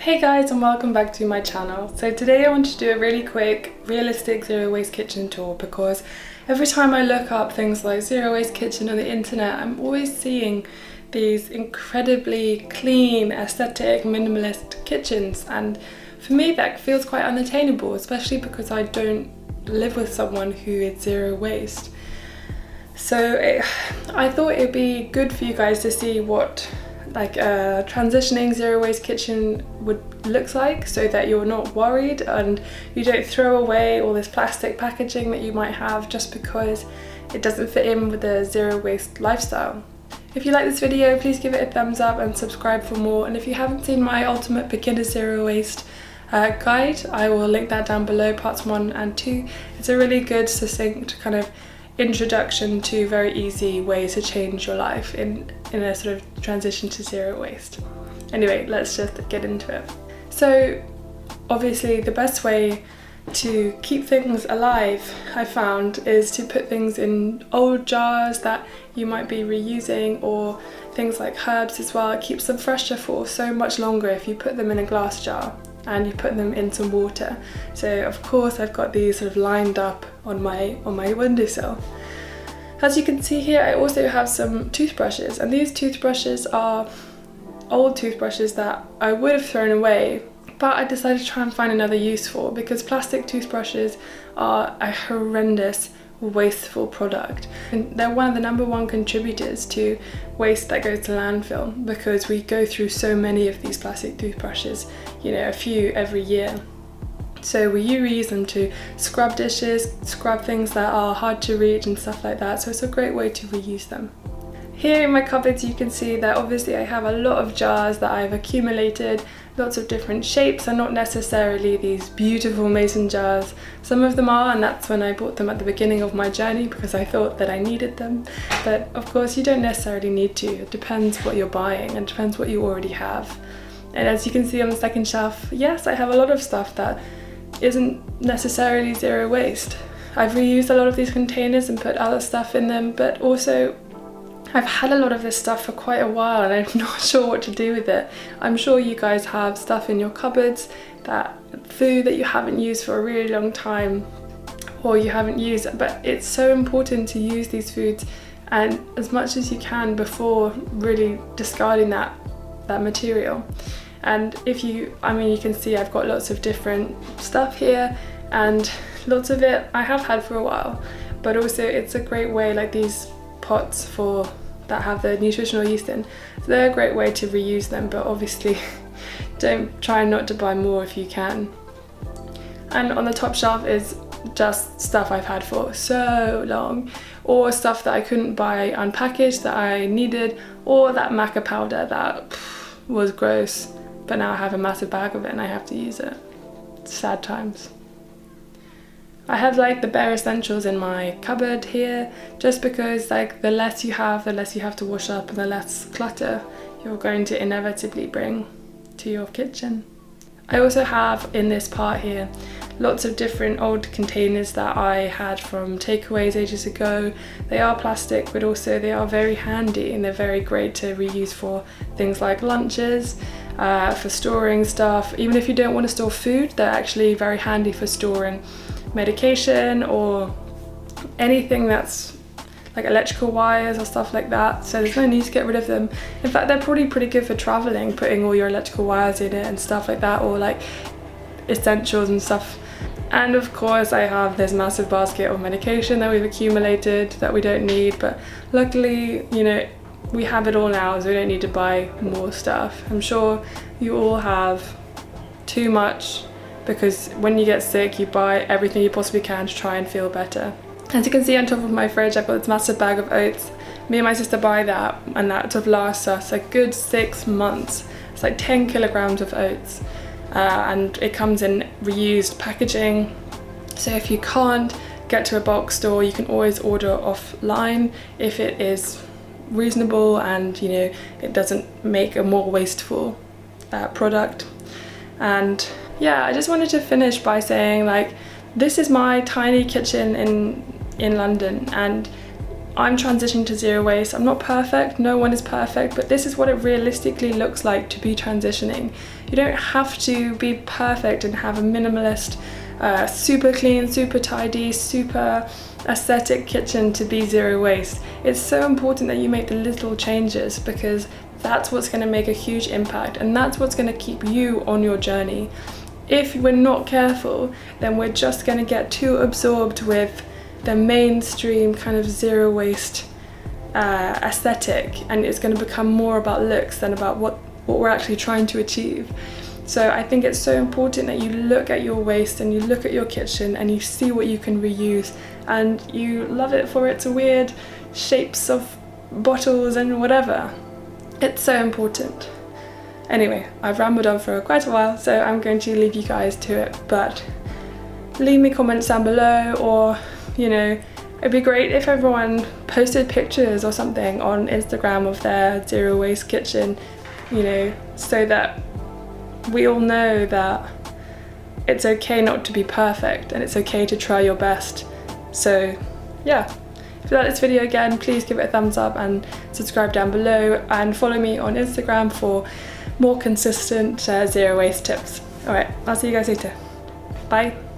Hey guys, and welcome back to my channel. So today I want to do a really quick realistic zero waste kitchen tour, because every time I look up things like zero waste kitchen on the internet, I'm always seeing these incredibly clean, aesthetic, minimalist kitchens, and for me that feels quite unattainable, especially because I don't live with someone who is zero waste. So I thought it'd be good for you guys to see what like a transitioning zero waste kitchen looks like, so that you're not worried and you don't throw away all this plastic packaging that you might have just because it doesn't fit in with the zero waste lifestyle. If you like this video, please give it a thumbs up and subscribe for more, and if you haven't seen my ultimate beginner zero waste guide, I will link that down below, parts 1 and 2. It's a really good, succinct kind of introduction to very easy ways to change your life in a sort of transition to zero waste. Anyway, let's just get into it. So obviously the best way to keep things alive, I found, is to put things in old jars that you might be reusing, or things like herbs as well. It keeps them fresher for so much longer if you put them in a glass jar and you put them in some water. So of course I've got these sort of lined up on my windowsill. As you can see here, I also have some toothbrushes, and these toothbrushes are old toothbrushes that I would have thrown away, but I decided to try and find another use for, because plastic toothbrushes are a horrendous, wasteful product. And they're one of the #1 contributors to waste that goes to landfill, because we go through so many of these plastic toothbrushes, you know, a few every year. So we reuse them to scrub dishes, scrub things that are hard to reach and stuff like that, so it's a great way to reuse them. Here in my cupboards you can see that obviously I have a lot of jars that I've accumulated, lots of different shapes, and not necessarily these beautiful mason jars. Some of them are, and that's when I bought them at the beginning of my journey because I thought that I needed them. But of course you don't necessarily need to, it depends what you're buying and depends what you already have. And as you can see on the second shelf, yes, I have a lot of stuff that isn't necessarily zero waste. I've reused a lot of these containers and put other stuff in them, but also I've had a lot of this stuff for quite a while and I'm not sure what to do with it. I'm sure you guys have stuff in your cupboards, that food that you haven't used for a really long time, or you haven't used it, but it's so important to use these foods and as much as you can before really discarding that material. And if you can see I've got lots of different stuff here, and lots of it I have had for a while, but also it's a great way, like these pots that have the nutritional yeast in, so they're a great way to reuse them, but obviously try not to buy more if you can. And on the top shelf is just stuff I've had for so long, or stuff that I couldn't buy unpackaged that I needed, or that maca powder that was gross, but now I have a massive bag of it and I have to use it. Sad times. I have like the bare essentials in my cupboard here, just because like the less you have to wash up, and the less clutter you're going to inevitably bring to your kitchen. I also have in this part here lots of different old containers that I had from takeaways ages ago. They are plastic, but also they are very handy and they're very great to reuse for things like lunches, for storing stuff. Even if you don't want to store food, they're actually very handy for storing medication or anything that's like electrical wires or stuff like that, so there's no need to get rid of them. In fact, they're probably pretty good for traveling, putting all your electrical wires in it and stuff like that, or like essentials and stuff. And of course I have this massive basket of medication that we've accumulated that we don't need, but luckily, you know, we have it all now, so we don't need to buy more stuff. I'm sure you all have too much, because when you get sick you buy everything you possibly can to try and feel better. As you can see on top of my fridge, I've got this massive bag of oats. Me and my sister buy that, and that sort of lasts us a good 6 months. It's like 10 kilograms of oats, and it comes in reused packaging. So if you can't get to a bulk store, you can always order offline if it is reasonable and, you know, it doesn't make a more wasteful product. And yeah, I just wanted to finish by saying, like, this is my tiny kitchen in London, and I'm transitioning to zero waste. I'm not perfect, no one is perfect, but this is what it realistically looks like to be transitioning. You don't have to be perfect and have a minimalist, super clean, super tidy, super aesthetic kitchen to be zero waste. It's so important that you make the little changes, because that's what's going to make a huge impact, and that's what's going to keep you on your journey. If we're not careful, then we're just going to get too absorbed with the mainstream kind of zero waste aesthetic, and it's going to become more about looks than about what we're actually trying to achieve. So I think it's so important that you look at your waste and you look at your kitchen and you see what you can reuse, and you love it for its weird shapes of bottles and whatever. It's so important. Anyway, I've rambled on for quite a while, so I'm going to leave you guys to it, but leave me comments down below, or, you know, it'd be great if everyone posted pictures or something on Instagram of their zero waste kitchen, you know, so that we all know that it's okay not to be perfect and it's okay to try your best. So yeah, if you like this video, again, please give it a thumbs up and subscribe down below, and follow me on Instagram for more consistent zero waste tips. Alright, I'll see you guys later. Bye.